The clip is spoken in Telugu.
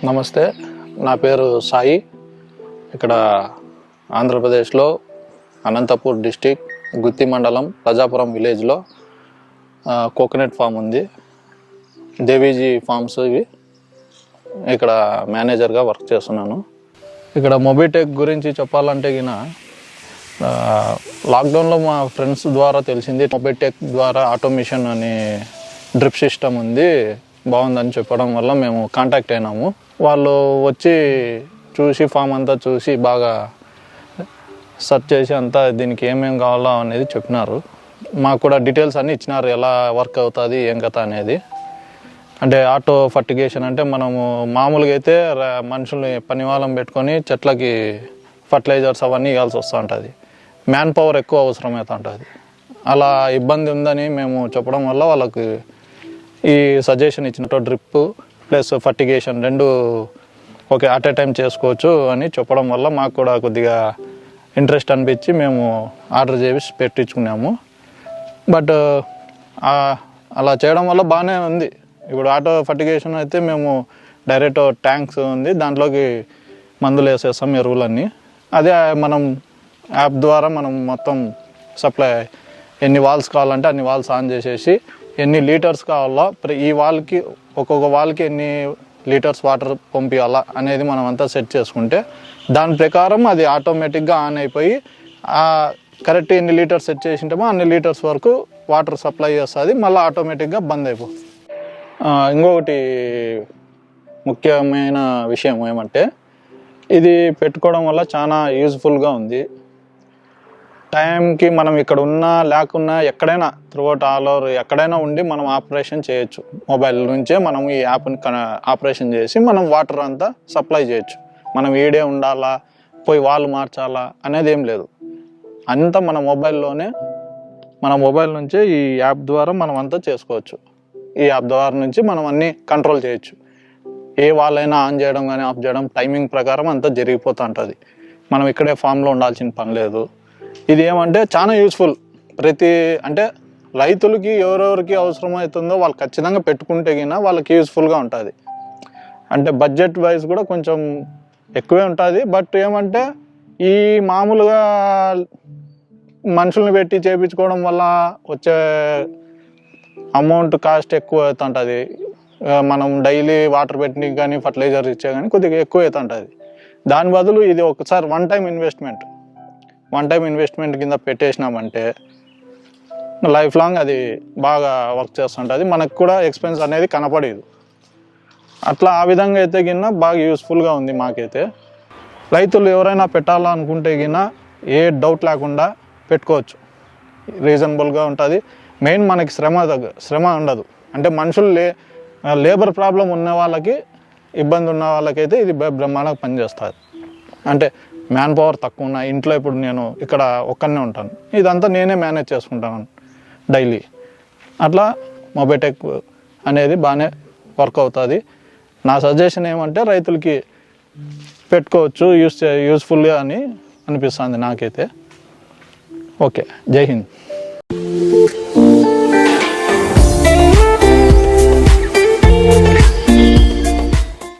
నమస్తే, నా పేరు సాయి. ఇక్కడ ఆంధ్రప్రదేశ్లో అనంతపూర్ డిస్టిక్ గుత్తి మండలం ప్రజాపురం విలేజ్లో కోకోనట్ ఫామ్ ఉంది. దేవీజీ ఫార్మ్స్ ఇవి. ఇక్కడ మేనేజర్గా వర్క్ చేస్తున్నాను. ఇక్కడ మొబిటెక్ గురించి చెప్పాలంటే లాక్డౌన్లో మా ఫ్రెండ్స్ ద్వారా తెలిసింది. మొబిటెక్ ద్వారా ఆటోమేషన్ అనే డ్రిప్ సిస్టమ్ ఉంది, బాగుందని చెప్పడం వల్ల మేము కాంటాక్ట్ అయినాము. వాళ్ళు వచ్చి చూసి ఫామ్ అంతా చూసి బాగా సెర్చ్ చేసి అంతా దీనికి ఏమేమి కావాలో అనేది చెప్పినారు. మాకు కూడా డీటెయిల్స్ అన్నీ ఇచ్చినారు, ఎలా వర్క్ అవుతుంది ఏం కథ అనేది. అంటే ఆటో ఫర్టిగేషన్ అంటే మనము మామూలుగా అయితే మనుషుల్ని పనివాళ్ళం పెట్టుకొని చెట్లకి ఫర్టిలైజర్స్ అవన్నీ ఇవ్వాల్సి వస్తూ ఉంటుంది. మ్యాన్ పవర్ ఎక్కువ అవసరమవుతూ ఉంటుంది. అలా ఇబ్బంది ఉందని మేము చెప్పడం వల్ల వాళ్ళకి ఈ సజెషన్ ఇచ్చినట్టు డ్రిప్ ప్లస్ ఫర్టిగేషన్ రెండు ఓకే అట్ ఏ టైం చేసుకోవచ్చు అని చెప్పడం వల్ల మాకు కూడా కొద్దిగా ఇంట్రెస్ట్ అనిపించి మేము ఆర్డర్ చేసి పెట్టించుకున్నాము. బట్ అలా చేయడం వల్ల బాగానే ఉంది. ఇప్పుడు ఆటో ఫర్టిగేషన్ అయితే మేము డైరెక్ట్ ట్యాంక్స్ ఉంది, దాంట్లోకి మందులు వేసేస్తాం, ఎరువులన్నీ. అదే మనం యాప్ ద్వారా మనం మొత్తం సప్లై ఎన్ని వాల్స్ కావాలంటే అన్ని వాల్స్ ఆన్ చేసేసి ఎన్ని లీటర్స్ కావాలో ఈ వాల్కి ఒక్కొక్క వాల్కి ఎన్ని లీటర్స్ వాటర్ పంపించాలా అనేది మనం అంతా సెట్ చేసుకుంటే దాని ప్రకారం అది ఆటోమేటిక్గా ఆన్ అయిపోయి కరెక్ట్ ఎన్ని లీటర్స్ సెట్ చేసింటామో అన్ని లీటర్స్ వరకు వాటర్ సప్లై చేస్తుంది, మళ్ళీ ఆటోమేటిక్గా బంద్ అయిపోతుంది. ఇంకొకటి ముఖ్యమైన విషయం ఏమంటే ఇది పెట్టుకోవడం వల్ల చాలా యూజ్ఫుల్గా ఉంది. టైంకి మనం ఇక్కడ ఉన్నా లేకున్నా ఎక్కడైనా త్రూఅవుట్ ఆల్ ఓవర్ ఎక్కడైనా ఉండి మనం ఆపరేషన్ చేయొచ్చు. మొబైల్ నుంచే మనం ఈ యాప్ని ఆపరేషన్ చేసి మనం వాటర్ అంతా సప్లై చేయొచ్చు. మనం ఈడే ఉండాలా, పోయి వాళ్ళు మార్చాలా అనేది ఏం లేదు. అంతా మన మొబైల్లోనే, మన మొబైల్ నుంచే ఈ యాప్ ద్వారా మనం అంతా చేసుకోవచ్చు. ఈ యాప్ ద్వారా నుంచి మనం అన్నీ కంట్రోల్ చేయొచ్చు. ఏ వాళ్ళైనా ఆన్ చేయడం కానీ ఆఫ్ చేయడం టైమింగ్ ప్రకారం అంతా జరిగిపోతూ ఉంటుంది. మనం ఇక్కడే ఫామ్లో ఉండాల్సిన పని లేదు. ఇది ఏమంటే చాలా యూస్ఫుల్. అంటే రైతులకి ఎవరెవరికి అవసరమవుతుందో వాళ్ళు ఖచ్చితంగా పెట్టుకుంటే గినా వాళ్ళకి యూస్ఫుల్గా ఉంటుంది. అంటే బడ్జెట్ వైజ్ కూడా కొంచెం ఎక్కువే ఉంటుంది. బట్ ఏమంటే ఈ మామూలుగా మనుషుల్ని పెట్టి చేయించుకోవడం వల్ల వచ్చే అమౌంట్ కాస్ట్ ఎక్కువ అవుతుంటుంది. మనం డైలీ వాటర్ పెట్టిన కానీ ఫర్టిలైజర్ ఇచ్చే కానీ కొద్దిగా ఎక్కువ అవుతుంటుంది. దాని బదులు ఇది ఒకసారి వన్ టైం ఇన్వెస్ట్మెంట్ కింద పెట్టేసినామంటే లైఫ్ లాంగ్ అది బాగా వర్క్ చేస్తుంటుంది. మనకు కూడా ఎక్స్పెన్స్ అనేది కనపడేది. అట్లా ఆ విధంగా అయితే గిన్న బాగా యూస్ఫుల్గా ఉంది మాకైతే. రైతులు ఎవరైనా పెట్టాలనుకుంటే గిన్న ఏ డౌట్ లేకుండా పెట్టుకోవచ్చు. రీజనబుల్గా ఉంటుంది. మెయిన్ మనకి శ్రమ ఉండదు. అంటే మనుషులు లేబర్ ప్రాబ్లం ఉన్న వాళ్ళకి, ఇబ్బంది ఉన్న వాళ్ళకైతే ఇది బ్రహ్మాండంగా పనిచేస్తుంది. అంటే మ్యాన్ పవర్ తక్కువ ఉన్న ఇంట్లో, ఇప్పుడు నేను ఇక్కడ ఒక్కనే ఉంటాను, ఇదంతా నేనే మేనేజ్ చేసుకుంటాను డైలీ. అట్లా మొబిటెక్ అనేది బాగానే వర్క్ అవుతుంది. నా సజెషన్ ఏమంటే రైతులకి పెట్టుకోవచ్చు, యూస్ఫుల్గా అని అనిపిస్తుంది నాకైతే. ఓకే, జై హింద్.